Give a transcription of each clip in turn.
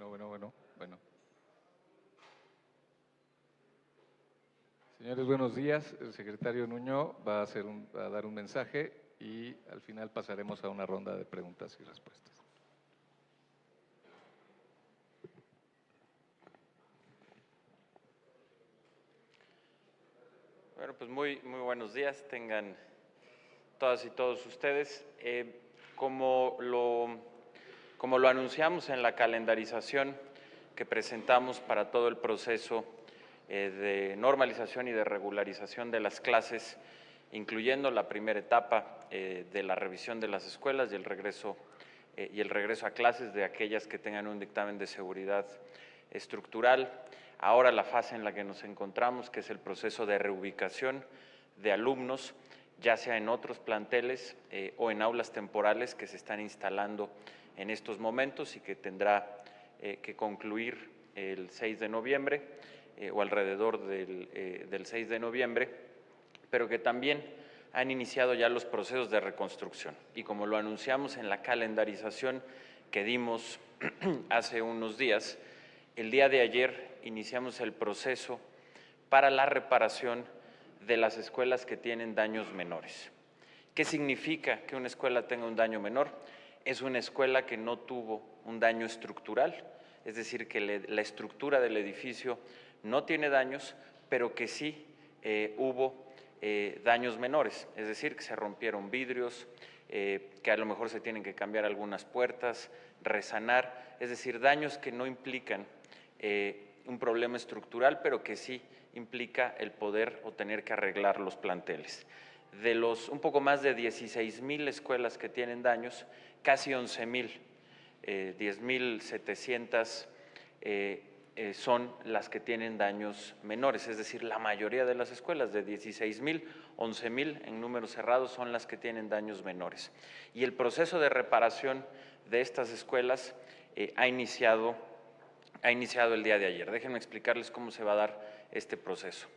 Bueno. Señores, buenos días. El secretario Nuño va a dar un mensaje y al final pasaremos a una ronda de preguntas y respuestas. Bueno, pues muy buenos días tengan todas y todos ustedes. Como lo anunciamos en la calendarización que presentamos para todo el proceso de normalización y de regularización de las clases, incluyendo la primera etapa de la revisión de las escuelas y el regreso a clases de aquellas que tengan un dictamen de seguridad estructural. Ahora la fase en la que nos encontramos, que es el proceso de reubicación de alumnos, ya sea en otros planteles o en aulas temporales que se están instalando en estos momentos y que tendrá que concluir el 6 de noviembre o alrededor del 6 de noviembre, pero que también han iniciado ya los procesos de reconstrucción. Y como lo anunciamos en la calendarización que dimos hace unos días, el día de ayer iniciamos el proceso para la reparación de las escuelas que tienen daños menores. ¿Qué significa que una escuela tenga un daño menor? Es una escuela que no tuvo un daño estructural, es decir, que la estructura del edificio no tiene daños, pero que sí hubo daños menores, es decir, que se rompieron vidrios, que a lo mejor se tienen que cambiar algunas puertas, resanar, es decir, daños que no implican un problema estructural, pero que sí implica el poder o tener que arreglar los planteles. De los un poco más de 16,000 escuelas que tienen daños, casi 11,000, 10,700 son las que tienen daños menores, es decir, la mayoría de las escuelas, de 16,000, 11,000 en números cerrados son las que tienen daños menores. Y el proceso de reparación de estas escuelas ha iniciado el día de ayer. Déjenme explicarles cómo se va a dar este proceso.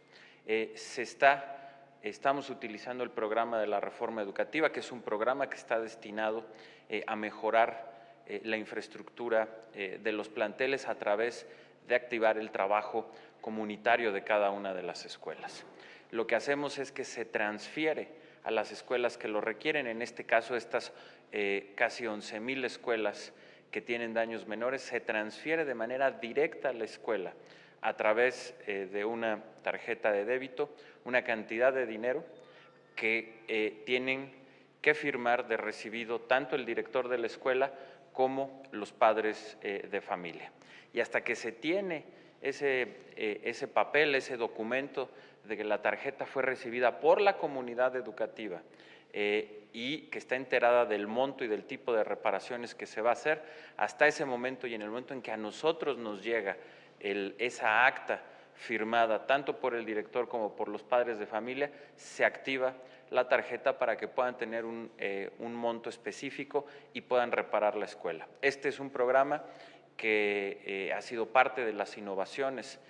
Estamos utilizando el programa de la reforma educativa, que es un programa que está destinado a mejorar la infraestructura de los planteles a través de activar el trabajo comunitario de cada una de las escuelas. Lo que hacemos es que se transfiere a las escuelas que lo requieren, en este caso estas casi 11,000 escuelas que tienen daños menores, se transfiere de manera directa a la escuela a través de una tarjeta de débito, una cantidad de dinero que tienen que firmar de recibido tanto el director de la escuela como los padres de familia. Y hasta que se tiene ese papel, ese documento de que la tarjeta fue recibida por la comunidad educativa y que está enterada del monto y del tipo de reparaciones que se va a hacer, hasta ese momento y en el momento en que a nosotros nos llega esa acta firmada tanto por el director como por los padres de familia, se activa la tarjeta para que puedan tener un monto específico y puedan reparar la escuela. Este es un programa que ha sido parte de las innovaciones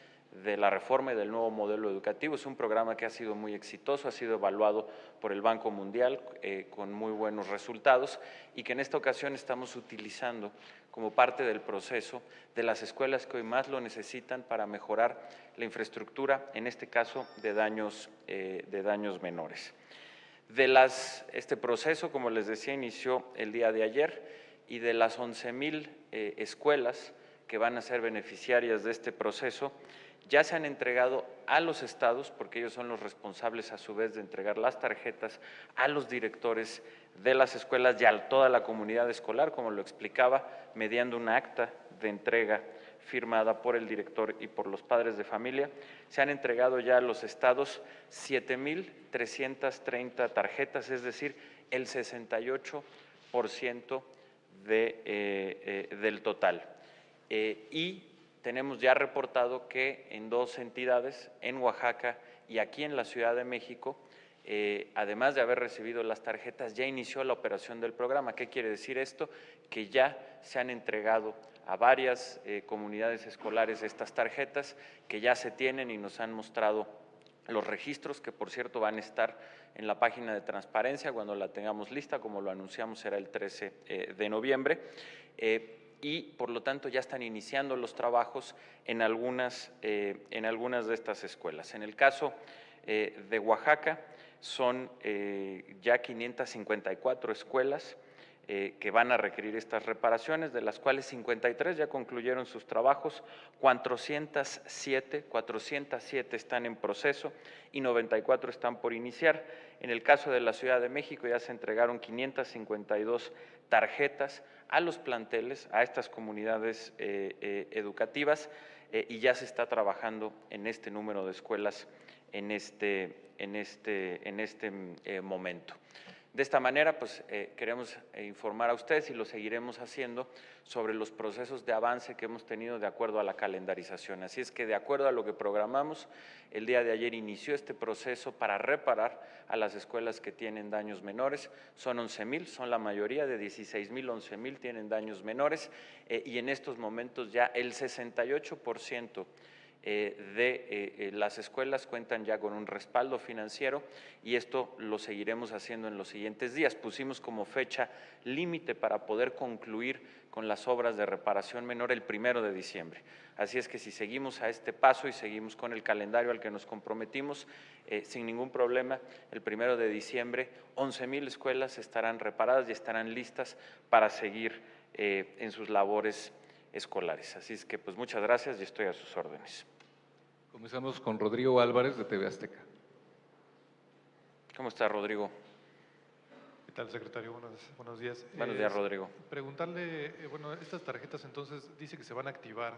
de la reforma y del nuevo modelo educativo. Es un programa que ha sido muy exitoso, ha sido evaluado por el Banco Mundial con muy buenos resultados y que en esta ocasión estamos utilizando como parte del proceso de las escuelas que hoy más lo necesitan para mejorar la infraestructura, en este caso de daños menores. Este proceso, como les decía, inició el día de ayer y de las 11,000 escuelas que van a ser beneficiarias de este proceso, ya se han entregado a los estados, porque ellos son los responsables a su vez de entregar las tarjetas a los directores de las escuelas y a toda la comunidad escolar, como lo explicaba, mediante una acta de entrega firmada por el director y por los padres de familia. Se han entregado ya a los estados 7,330 tarjetas, es decir, el 68% del total. Y tenemos ya reportado que en 2 entidades, en Oaxaca y aquí en la Ciudad de México, además de haber recibido las tarjetas, ya inició la operación del programa. ¿Qué quiere decir esto? Que ya se han entregado a varias comunidades escolares estas tarjetas, que ya se tienen y nos han mostrado los registros, que por cierto van a estar en la página de transparencia cuando la tengamos lista, como lo anunciamos será el 13 de noviembre. y por lo tanto ya están iniciando los trabajos en algunas de estas escuelas. En el caso de Oaxaca son ya 554 escuelas que van a requerir estas reparaciones, de las cuales 53 ya concluyeron sus trabajos, 407 están en proceso y 94 están por iniciar. En el caso de la Ciudad de México ya se entregaron 552 tarjetas a los planteles, a estas comunidades educativas, y ya se está trabajando en este número de escuelas en este momento. De esta manera, pues queremos informar a ustedes y lo seguiremos haciendo sobre los procesos de avance que hemos tenido de acuerdo a la calendarización. Así es que de acuerdo a lo que programamos, el día de ayer inició este proceso para reparar a las escuelas que tienen daños menores. Son 11,000, son la mayoría, de 16,000, 11,000 tienen daños menores y en estos momentos ya el 68% de las escuelas cuentan ya con un respaldo financiero y esto lo seguiremos haciendo en los siguientes días. Pusimos como fecha límite para poder concluir con las obras de reparación menor el 1 de diciembre. Así es que si seguimos a este paso y seguimos con el calendario al que nos comprometimos, sin ningún problema, el 1 de diciembre 11,000 escuelas estarán reparadas y estarán listas para seguir en sus labores escolares. Así es que pues muchas gracias y estoy a sus órdenes. Comenzamos con Rodrigo Álvarez, de TV Azteca. ¿Cómo está, Rodrigo? ¿Qué tal, secretario? Buenos días. Buenos días, Rodrigo. Preguntarle, bueno, estas tarjetas entonces dice que se van a activar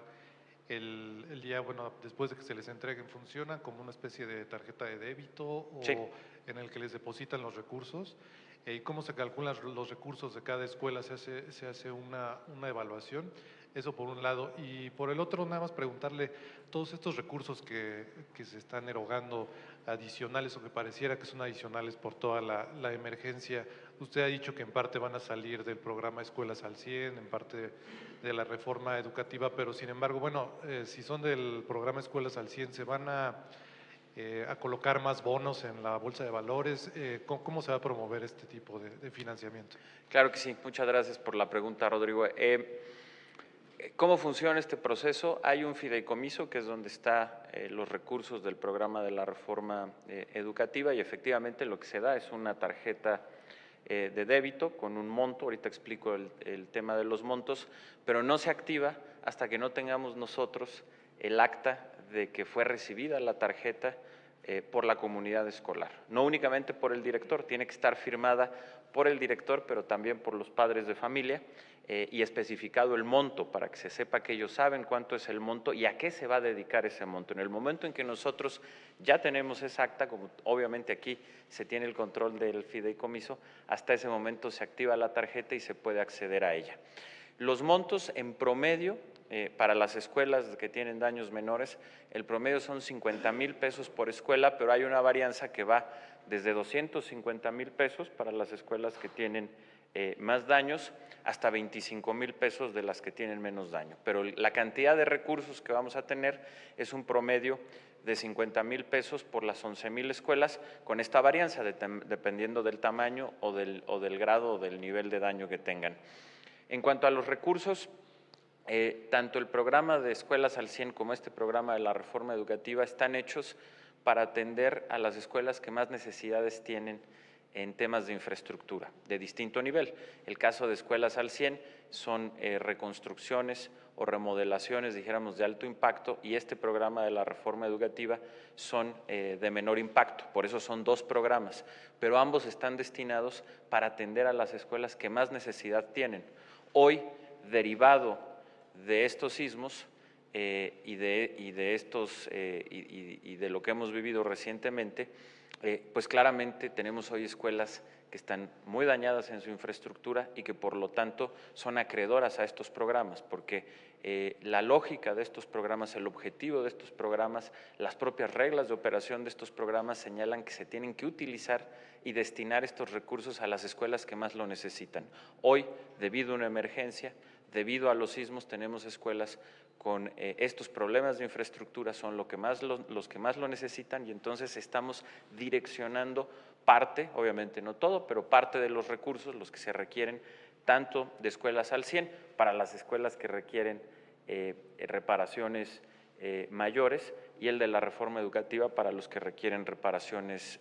el día, bueno, después de que se les entreguen, ¿funcionan como una especie de tarjeta de débito o sí, en el que les depositan los recursos? ¿Y cómo se calculan los recursos de cada escuela? ¿Se hace una evaluación? Eso por un lado. Y por el otro, nada más preguntarle, todos estos recursos que se están erogando adicionales o que pareciera que son adicionales por toda la emergencia, usted ha dicho que en parte van a salir del programa Escuelas al 100, en parte de la reforma educativa, pero sin embargo, bueno, si son del programa Escuelas al 100, ¿se van a colocar más bonos en la bolsa de valores? ¿Cómo se va a promover este tipo de financiamiento? Claro que sí. Muchas gracias por la pregunta, Rodrigo. ¿Cómo funciona este proceso? Hay un fideicomiso que es donde están los recursos del programa de la reforma educativa y efectivamente lo que se da es una tarjeta de débito con un monto. Ahorita explico el tema de los montos, pero no se activa hasta que no tengamos nosotros el acta de que fue recibida la tarjeta por la comunidad escolar. No únicamente por el director, tiene que estar firmada por el director, pero también por los padres de familia y especificado el monto para que se sepa que ellos saben cuánto es el monto y a qué se va a dedicar ese monto. En el momento en que nosotros ya tenemos esa acta, como obviamente aquí se tiene el control del fideicomiso, hasta ese momento se activa la tarjeta y se puede acceder a ella. Los montos en promedio para las escuelas que tienen daños menores, el promedio son 50,000 pesos por escuela, pero hay una varianza que va desde 250,000 pesos para las escuelas que tienen más daños hasta 25,000 pesos de las que tienen menos daño. Pero la cantidad de recursos que vamos a tener es un promedio de 50,000 pesos por las 11,000 escuelas, con esta varianza dependiendo del tamaño o del grado o del nivel de daño que tengan. En cuanto a los recursos, tanto el programa de Escuelas al 100 como este programa de la reforma educativa están hechos para atender a las escuelas que más necesidades tienen en temas de infraestructura de distinto nivel. El caso de Escuelas al 100 son reconstrucciones o remodelaciones, dijéramos, de alto impacto, y este programa de la reforma educativa son de menor impacto. Por eso son dos programas, pero ambos están destinados para atender a las escuelas que más necesidad tienen. Hoy, derivado de estos sismos y de lo que hemos vivido recientemente, pues claramente tenemos hoy escuelas que están muy dañadas en su infraestructura y que por lo tanto son acreedoras a estos programas, porque la lógica de estos programas, el objetivo de estos programas, las propias reglas de operación de estos programas señalan que se tienen que utilizar y destinar estos recursos a las escuelas que más lo necesitan. Hoy, debido a una emergencia, debido a los sismos, tenemos escuelas con estos problemas de infraestructura, son los que más lo necesitan, y entonces estamos direccionando parte, obviamente no todo, pero parte de los recursos, los que se requieren tanto de escuelas al 100 para las escuelas que requieren reparaciones mayores, y el de la reforma educativa para los que requieren reparaciones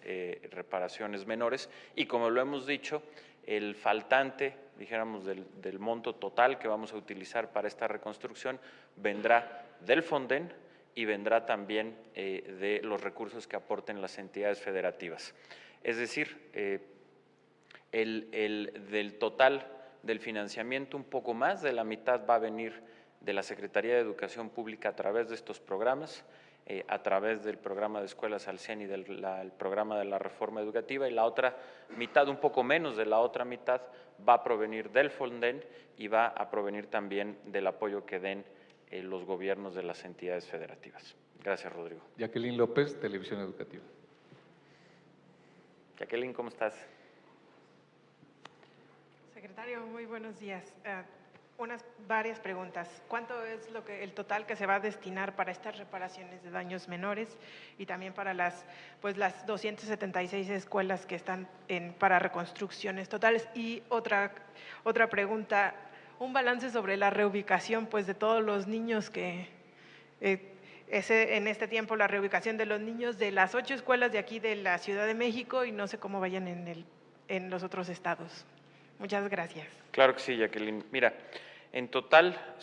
menores. Y como lo hemos dicho, el faltante, dijéramos, del monto total que vamos a utilizar para esta reconstrucción vendrá del Fonden y vendrá también de los recursos que aporten las entidades federativas. Es decir, del total del financiamiento, un poco más de la mitad va a venir de la Secretaría de Educación Pública a través de estos programas, a través del programa de Escuelas al 100 y del programa de la reforma educativa, y la otra mitad, un poco menos de la otra mitad, va a provenir del Fonden y va a provenir también del apoyo que den los gobiernos de las entidades federativas. Gracias, Rodrigo. Jacqueline López, Televisión Educativa. Jacqueline, ¿cómo estás? Secretario, muy buenos días. Varias preguntas. ¿Cuánto es el total que se va a destinar para estas reparaciones de daños menores y también para las 276 escuelas que están para reconstrucciones totales? Y otra pregunta, un balance sobre la reubicación de todos los niños que en este tiempo, la reubicación de los niños de las 8 escuelas de aquí de la Ciudad de México, y no sé cómo vayan en los otros estados. Muchas gracias. Claro que sí, Jacqueline. Mira, en total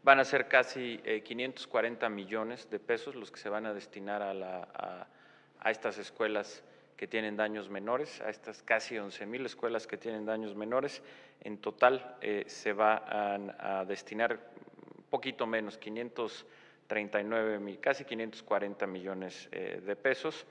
van a ser casi 540 millones de pesos los que se van a destinar a estas escuelas que tienen daños menores, a estas casi 11,000 escuelas que tienen daños menores. En total se van a destinar un poquito menos, 539, casi 540 millones de pesos.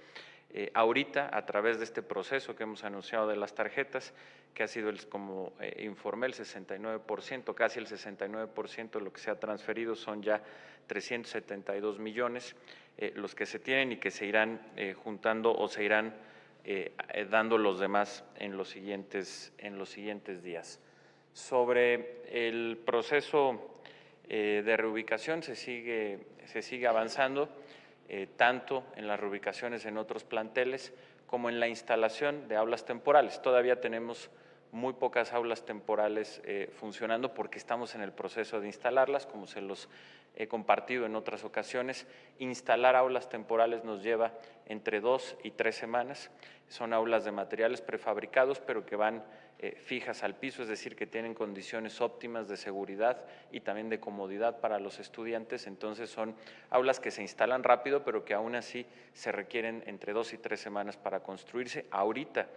Ahorita, a través de este proceso que hemos anunciado de las tarjetas, que ha sido, como informé, el 69%, casi el 69% de lo que se ha transferido, son ya 372 millones, los que se tienen y que se irán juntando o se irán dando los demás en los siguientes días. Sobre el proceso de reubicación se sigue avanzando, tanto en las reubicaciones en otros planteles como en la instalación de aulas temporales. Todavía tenemos muy pocas aulas temporales funcionando porque estamos en el proceso de instalarlas, como se los he compartido en otras ocasiones. Instalar aulas temporales nos lleva entre 2 y 3 semanas. Son aulas de materiales prefabricados, pero que van fijas al piso, es decir, que tienen condiciones óptimas de seguridad y también de comodidad para los estudiantes. Entonces son aulas que se instalan rápido, pero que aún así se requieren entre 2 y 3 semanas para construirse. Ahorita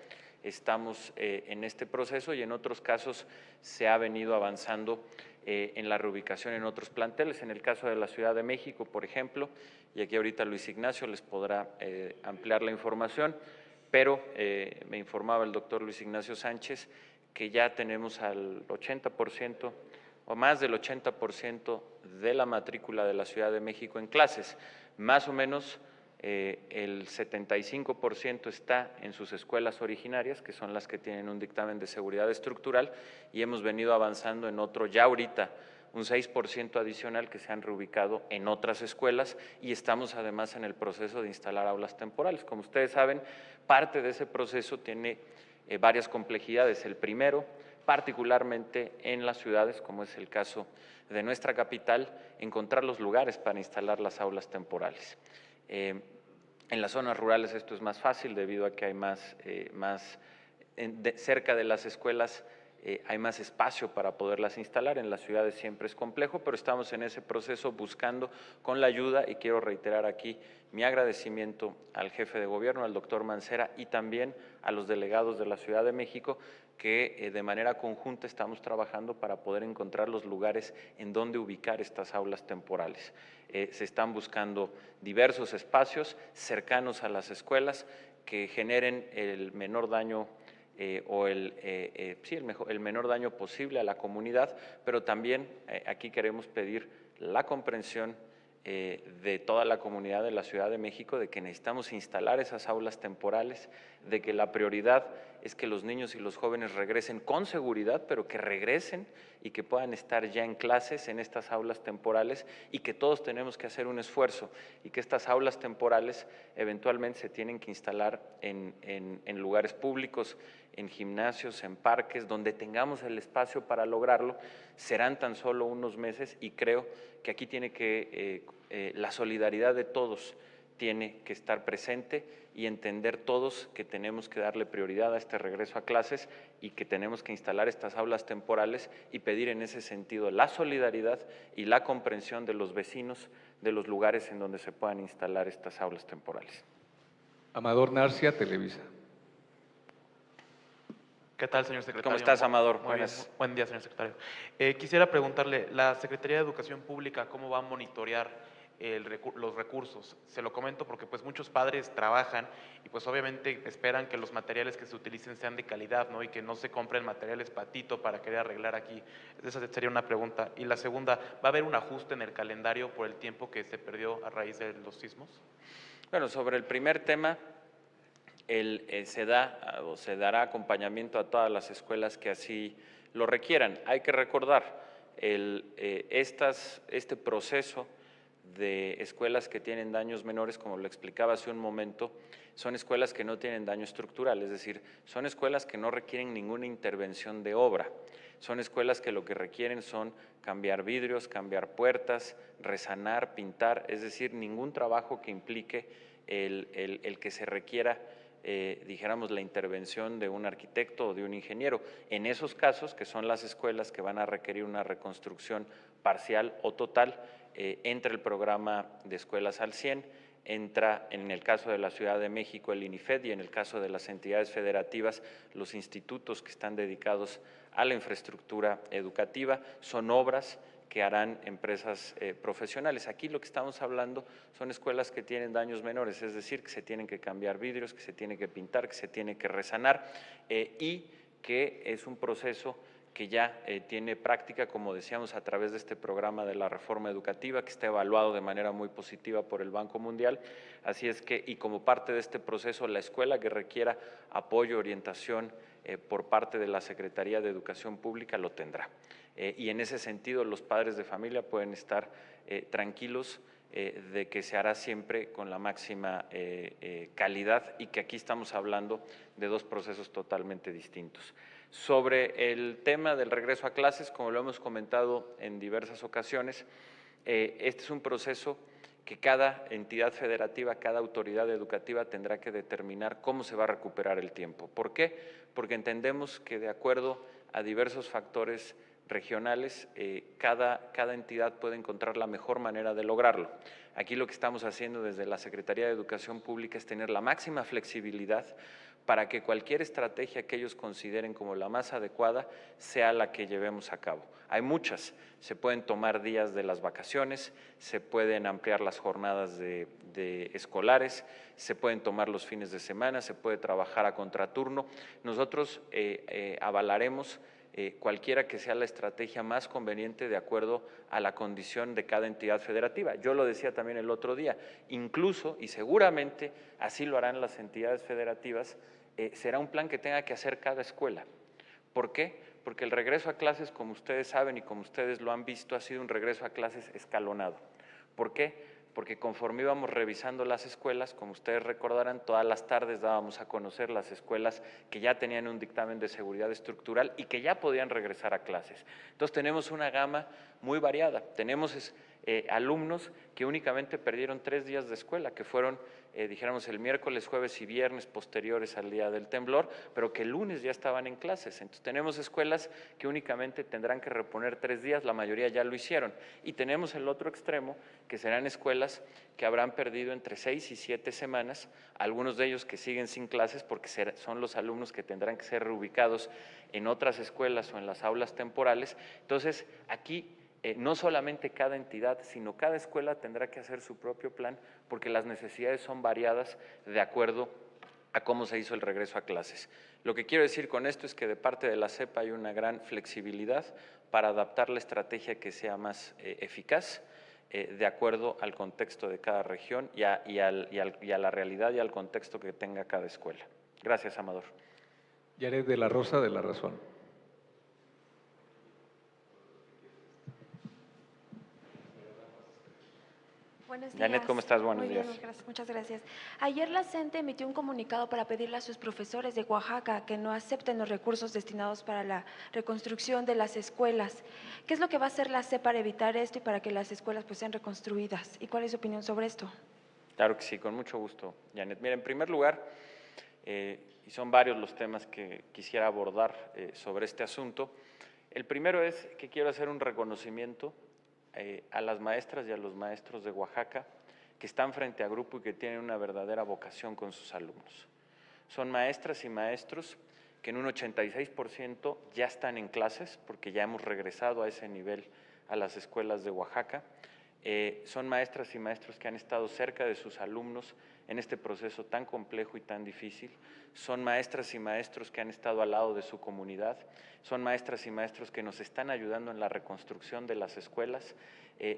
estamos en este proceso y en otros casos se ha venido avanzando en la reubicación en otros planteles. En el caso de la Ciudad de México, por ejemplo, y aquí ahorita Luis Ignacio les podrá ampliar la información, pero me informaba el doctor Luis Ignacio Sánchez que ya tenemos al 80% o más del 80% de la matrícula de la Ciudad de México en clases. Más o menos el 75% está en sus escuelas originarias, que son las que tienen un dictamen de seguridad estructural, y hemos venido avanzando en otro ya ahorita, un 6% adicional que se han reubicado en otras escuelas, y estamos además en el proceso de instalar aulas temporales. Como ustedes saben, parte de ese proceso tiene varias complejidades. El primero, particularmente en las ciudades, como es el caso de nuestra capital, encontrar los lugares para instalar las aulas temporales. En las zonas rurales esto es más fácil debido a que hay cerca de las escuelas hay más espacio para poderlas instalar. En las ciudades siempre es complejo, pero estamos en ese proceso buscando con la ayuda, y quiero reiterar aquí mi agradecimiento al jefe de gobierno, al doctor Mancera, y también a los delegados de la Ciudad de México, que de manera conjunta estamos trabajando para poder encontrar los lugares en donde ubicar estas aulas temporales. Se están buscando diversos espacios cercanos a las escuelas que generen el menor daño el menor daño posible a la comunidad, pero también aquí queremos pedir la comprensión de toda la comunidad de la Ciudad de México de que necesitamos instalar esas aulas temporales, de que la prioridad es que los niños y los jóvenes regresen con seguridad, pero que regresen y que puedan estar ya en clases en estas aulas temporales, y que todos tenemos que hacer un esfuerzo, y que estas aulas temporales eventualmente se tienen que instalar en lugares públicos, en gimnasios, en parques, donde tengamos el espacio para lograrlo. Serán tan solo unos meses, y creo que aquí tiene que la solidaridad de todos tiene que estar presente, y entender todos que tenemos que darle prioridad a este regreso a clases, y que tenemos que instalar estas aulas temporales, y pedir en ese sentido la solidaridad y la comprensión de los vecinos de los lugares en donde se puedan instalar estas aulas temporales. Amador Narcia, Televisa. ¿Qué tal, señor secretario? ¿Cómo estás, Amador? Muy bien. Buen día, señor secretario. Quisiera preguntarle, la Secretaría de Educación Pública, ¿cómo va a monitorear los recursos? Se lo comento porque pues muchos padres trabajan y pues obviamente esperan que los materiales que se utilicen sean de calidad, ¿no? Y que no se compren materiales patito para querer arreglar aquí. Esa sería una pregunta. Y la segunda, ¿va a haber un ajuste en el calendario por el tiempo que se perdió a raíz de los sismos? Bueno, sobre el primer tema, se dará acompañamiento a todas las escuelas que así lo requieran. Hay que recordar, este proceso de escuelas que tienen daños menores, como lo explicaba hace un momento, son escuelas que no tienen daño estructural, es decir, son escuelas que no requieren ninguna intervención de obra. Son escuelas que lo que requieren son cambiar vidrios, cambiar puertas, resanar, pintar, es decir, ningún trabajo que implique el que se requiera, dijéramos, la intervención de un arquitecto o de un ingeniero. En esos casos, que son las escuelas que van a requerir una reconstrucción parcial o total, entra el programa de Escuelas al 100, entra en el caso de la Ciudad de México el INIFED, y en el caso de las entidades federativas los institutos que están dedicados a la infraestructura educativa. Son obras que harán empresas profesionales. Aquí lo que estamos hablando son escuelas que tienen daños menores, es decir, que se tienen que cambiar vidrios, que se tiene que pintar, que se tiene que resanar, y que es un proceso que ya tiene práctica, como decíamos, a través de este programa de la reforma educativa, que está evaluado de manera muy positiva por el Banco Mundial. Así es que, y como parte de este proceso, la escuela que requiera apoyo, orientación por parte de la Secretaría de Educación Pública lo tendrá. Y en ese sentido, los padres de familia pueden estar tranquilos de que se hará siempre con la máxima calidad, y que aquí estamos hablando de dos procesos totalmente distintos. Sobre el tema del regreso a clases, como lo hemos comentado en diversas ocasiones, este es un proceso que cada entidad federativa, cada autoridad educativa tendrá que determinar cómo se va a recuperar el tiempo. ¿Por qué? Porque entendemos que de acuerdo a diversos factores regionales, cada entidad puede encontrar la mejor manera de lograrlo. Aquí lo que estamos haciendo desde la Secretaría de Educación Pública es tener la máxima flexibilidad para que cualquier estrategia que ellos consideren como la más adecuada sea la que llevemos a cabo. Hay muchas, se pueden tomar días de las vacaciones, se pueden ampliar las jornadas de escolares, se pueden tomar los fines de semana, se puede trabajar a contraturno. Nosotros avalaremos cualquiera que sea la estrategia más conveniente de acuerdo a la condición de cada entidad federativa. Yo lo decía también el otro día, incluso y seguramente así lo harán las entidades federativas, será un plan que tenga que hacer cada escuela. ¿Por qué? Porque el regreso a clases, como ustedes saben y como ustedes lo han visto, ha sido un regreso a clases escalonado. ¿Por qué? Porque conforme íbamos revisando las escuelas, como ustedes recordarán, todas las tardes dábamos a conocer las escuelas que ya tenían un dictamen de seguridad estructural y que ya podían regresar a clases. Entonces tenemos una gama muy variada. Tenemos alumnos que únicamente perdieron 3 días de escuela, que fueron, dijéramos, el miércoles, jueves y viernes posteriores al día del temblor, pero que el lunes ya estaban en clases. Entonces tenemos escuelas que únicamente tendrán que reponer 3 días, la mayoría ya lo hicieron. Y tenemos el otro extremo, que serán escuelas que habrán perdido entre 6 y 7 semanas, algunos de ellos que siguen sin clases porque son los alumnos que tendrán que ser reubicados en otras escuelas o en las aulas temporales. Entonces, aquí no solamente cada entidad, sino cada escuela tendrá que hacer su propio plan, porque las necesidades son variadas de acuerdo a cómo se hizo el regreso a clases. Lo que quiero decir con esto es que de parte de la SEP hay una gran flexibilidad para adaptar la estrategia que sea más eficaz, de acuerdo al contexto de cada región y a la realidad y al contexto que tenga cada escuela. Gracias, Amador. Yaret de la Rosa, de La Razón. Buenos días. Janet, ¿cómo estás? Buenos Muy bien, días. muchas gracias. Ayer la CENTE emitió un comunicado para pedirle a sus profesores de Oaxaca que no acepten los recursos destinados para la reconstrucción de las escuelas. ¿Qué es lo que va a hacer la CEP para evitar esto y para que las escuelas pues, sean reconstruidas? ¿Y cuál es su opinión sobre esto? Claro que sí, con mucho gusto, Janet. Mira, en primer lugar, y son varios los temas que quisiera abordar sobre este asunto, el primero es que quiero hacer un reconocimiento a las maestras y a los maestros de Oaxaca que están frente a grupo y que tienen una verdadera vocación con sus alumnos. Son maestras y maestros que en un 86% ya están en clases, porque ya hemos regresado a ese nivel a las escuelas de Oaxaca. Son maestras y maestros que han estado cerca de sus alumnos en este proceso tan complejo y tan difícil. Son maestras y maestros que han estado al lado de su comunidad. Son maestras y maestros que nos están ayudando en la reconstrucción de las escuelas.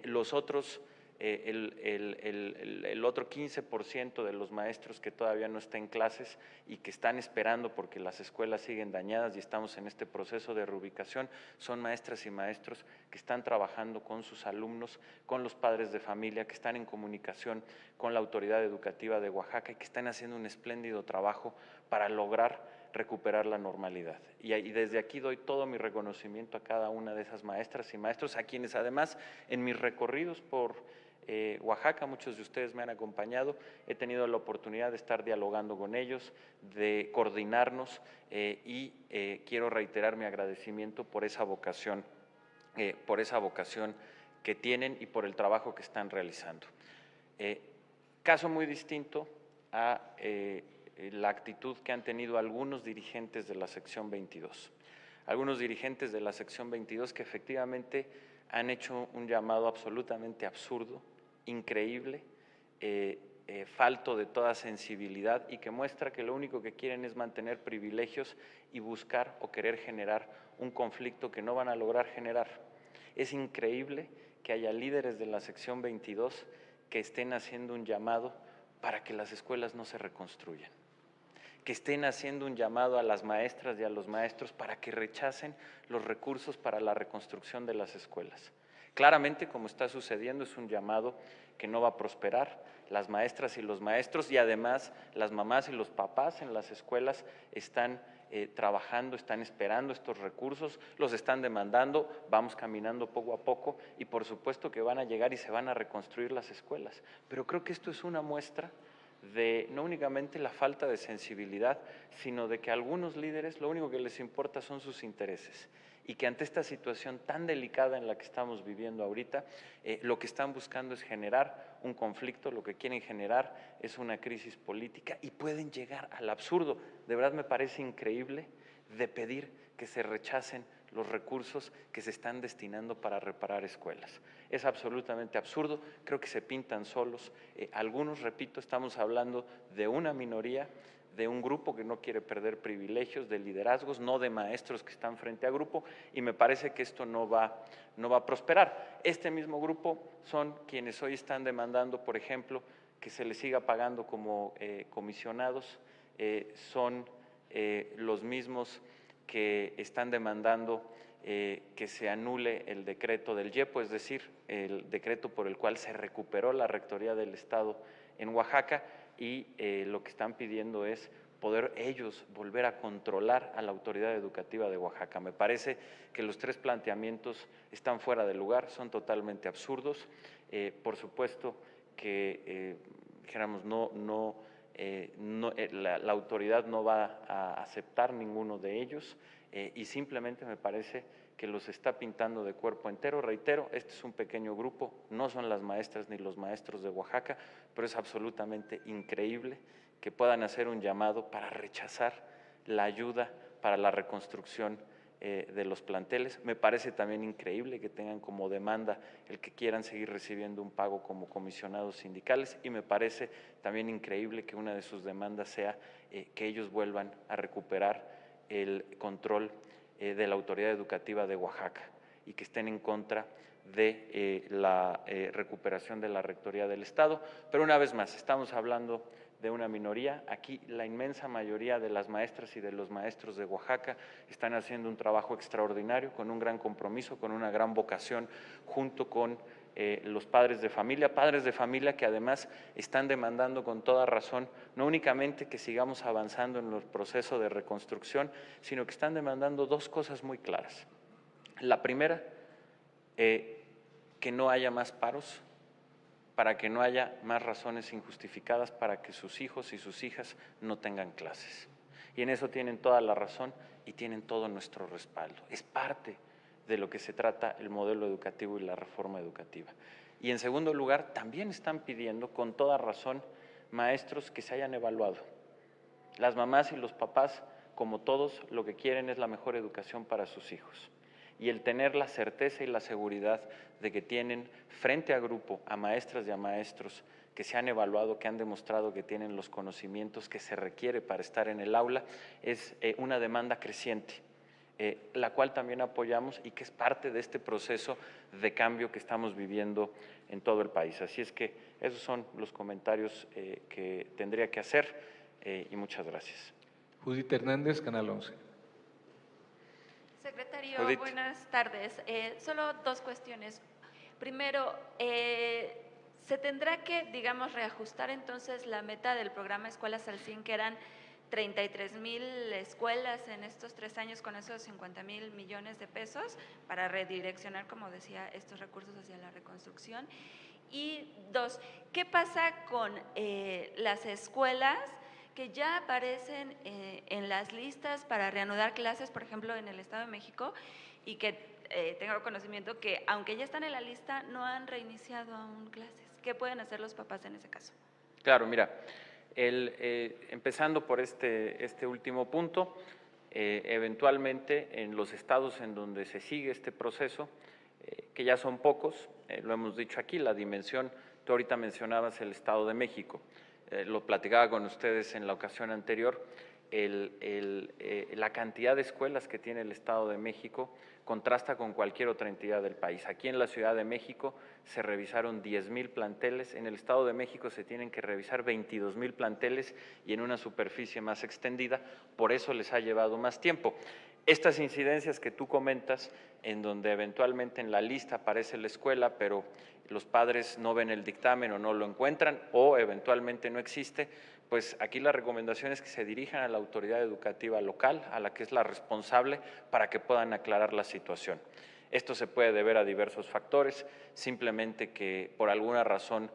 Los otros el otro 15% de los maestros que todavía no están en clases y que están esperando porque las escuelas siguen dañadas y estamos en este proceso de reubicación, son maestras y maestros que están trabajando con sus alumnos, con los padres de familia, que están en comunicación con la autoridad educativa de Oaxaca y que están haciendo un espléndido trabajo para lograr recuperar la normalidad. Y desde aquí doy todo mi reconocimiento a cada una de esas maestras y maestros, a quienes además en mis recorridos por Oaxaca, muchos de ustedes me han acompañado, he tenido la oportunidad de estar dialogando con ellos, de coordinarnos y quiero reiterar mi agradecimiento por esa vocación que tienen y por el trabajo que están realizando. Caso muy distinto a la actitud que han tenido algunos dirigentes de la sección 22. Algunos dirigentes de la sección 22 que efectivamente han hecho un llamado absolutamente absurdo, increíble, falto de toda sensibilidad y que muestra que lo único que quieren es mantener privilegios y buscar o querer generar un conflicto que no van a lograr generar. Es increíble que haya líderes de la sección 22 que estén haciendo un llamado para que las escuelas no se reconstruyan, que estén haciendo un llamado a las maestras y a los maestros para que rechacen los recursos para la reconstrucción de las escuelas. Claramente, como está sucediendo, es un llamado que no va a prosperar. Las maestras y los maestros y además las mamás y los papás en las escuelas están trabajando, están esperando estos recursos, los están demandando, vamos caminando poco a poco y por supuesto que van a llegar y se van a reconstruir las escuelas. Pero creo que esto es una muestra de no únicamente la falta de sensibilidad, sino de que a algunos líderes lo único que les importa son sus intereses y que ante esta situación tan delicada en la que estamos viviendo ahorita, lo que están buscando es generar un conflicto, lo que quieren generar es una crisis política y pueden llegar al absurdo. De verdad me parece increíble de pedir que se rechacen los recursos que se están destinando para reparar escuelas. Es absolutamente absurdo, creo que se pintan solos. Algunos, repito, estamos hablando de una minoría, de un grupo que no quiere perder privilegios, de liderazgos, no de maestros que están frente a grupo, y me parece que esto no va a prosperar. Este mismo grupo son quienes hoy están demandando, por ejemplo, que se les siga pagando como comisionados, son los mismos que están demandando que se anule el decreto del YEPO, es decir, el decreto por el cual se recuperó la Rectoría del Estado en Oaxaca, y lo que están pidiendo es poder ellos volver a controlar a la autoridad educativa de Oaxaca. Me parece que los tres planteamientos están fuera de lugar, son totalmente absurdos. Por supuesto que, dijéramos, la autoridad no va a aceptar ninguno de ellos y simplemente me parece que los está pintando de cuerpo entero. Reitero, este es un pequeño grupo, no son las maestras ni los maestros de Oaxaca, pero es absolutamente increíble que puedan hacer un llamado para rechazar la ayuda para la reconstrucción de los planteles. Me parece también increíble que tengan como demanda el que quieran seguir recibiendo un pago como comisionados sindicales y me parece también increíble que una de sus demandas sea que ellos vuelvan a recuperar el control de la autoridad educativa de Oaxaca y que estén en contra de la recuperación de la Rectoría del Estado. Pero una vez más, estamos hablando de una minoría. Aquí la inmensa mayoría de las maestras y de los maestros de Oaxaca están haciendo un trabajo extraordinario, con un gran compromiso, con una gran vocación, junto con los padres de familia que además están demandando con toda razón, no únicamente que sigamos avanzando en el proceso de reconstrucción, sino que están demandando dos cosas muy claras. La primera, que no haya más paros, para que no haya más razones injustificadas para que sus hijos y sus hijas no tengan clases. Y en eso tienen toda la razón y tienen todo nuestro respaldo. Es parte de lo que se trata el modelo educativo y la reforma educativa. Y en segundo lugar, también están pidiendo con toda razón maestros que se hayan evaluado. Las mamás y los papás, como todos, lo que quieren es la mejor educación para sus hijos. Y el tener la certeza y la seguridad de que tienen frente a grupo a maestras y a maestros que se han evaluado, que han demostrado que tienen los conocimientos que se requiere para estar en el aula, es una demanda creciente, la cual también apoyamos y que es parte de este proceso de cambio que estamos viviendo en todo el país. Así es que esos son los comentarios que tendría que hacer y muchas gracias. Judith Hernández, Canal 11. Secretario, Judith. buenas tardes. Solo dos cuestiones. Primero, ¿se tendrá que, digamos, reajustar entonces la meta del programa Escuelas al 100, que eran 33,000 escuelas en estos 3 años con esos 50,000 millones de pesos para redireccionar, como decía, estos recursos hacia la reconstrucción? Y dos, ¿qué pasa con las escuelas que ya aparecen en las listas para reanudar clases, por ejemplo, en el Estado de México, y que tengo conocimiento que, aunque ya están en la lista, no han reiniciado aún clases? ¿Qué pueden hacer los papás en ese caso? Claro, mira, empezando por este último punto, eventualmente en los estados en donde se sigue este proceso, que ya son pocos, lo hemos dicho aquí, la dimensión, tú ahorita mencionabas el Estado de México, lo platicaba con ustedes en la ocasión anterior, la cantidad de escuelas que tiene el Estado de México contrasta con cualquier otra entidad del país. Aquí en la Ciudad de México se revisaron 10,000 planteles, en el Estado de México se tienen que revisar 22,000 planteles y en una superficie más extendida, por eso les ha llevado más tiempo. Estas incidencias que tú comentas, en donde eventualmente en la lista aparece la escuela, pero los padres no ven el dictamen o no lo encuentran, o eventualmente no existe, pues aquí la recomendación es que se dirijan a la autoridad educativa local, a la que es la responsable, para que puedan aclarar la situación. Esto se puede deber a diversos factores, simplemente que por alguna razón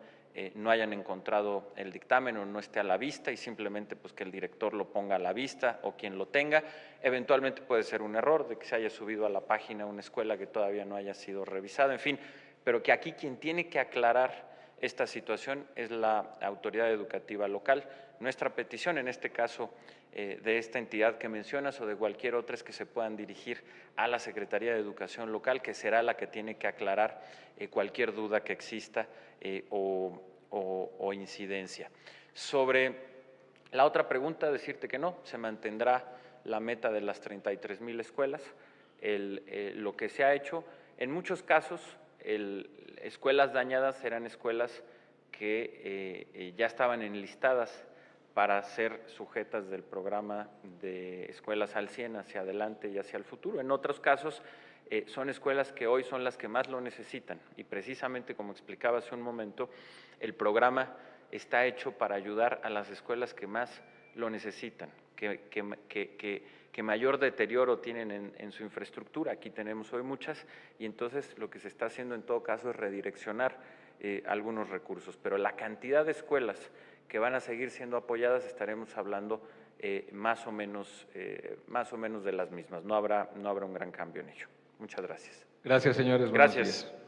no hayan encontrado el dictamen o no esté a la vista y simplemente pues que el director lo ponga a la vista o quien lo tenga. Eventualmente puede ser un error de que se haya subido a la página una escuela que todavía no haya sido revisada, en fin, pero que aquí quien tiene que aclarar esta situación es la autoridad educativa local. Nuestra petición en este caso de esta entidad que mencionas o de cualquier otra es que se puedan dirigir a la Secretaría de Educación local, que será la que tiene que aclarar cualquier duda que exista o incidencia. Sobre la otra pregunta, decirte que no, se mantendrá la meta de las 33,000 escuelas. Lo que se ha hecho, en muchos casos, escuelas dañadas eran escuelas que ya estaban enlistadas para ser sujetas del programa de Escuelas al 100 hacia adelante y hacia el futuro. En otros casos, son escuelas que hoy son las que más lo necesitan y precisamente, como explicaba hace un momento, el programa está hecho para ayudar a las escuelas que más lo necesitan, que mayor deterioro tienen en su infraestructura. Aquí tenemos hoy muchas y entonces lo que se está haciendo en todo caso es redireccionar algunos recursos, pero la cantidad de escuelas que van a seguir siendo apoyadas estaremos hablando más o menos de las mismas. No habrá un gran cambio en ello. Muchas gracias. Gracias, señores. Buenos Gracias. días.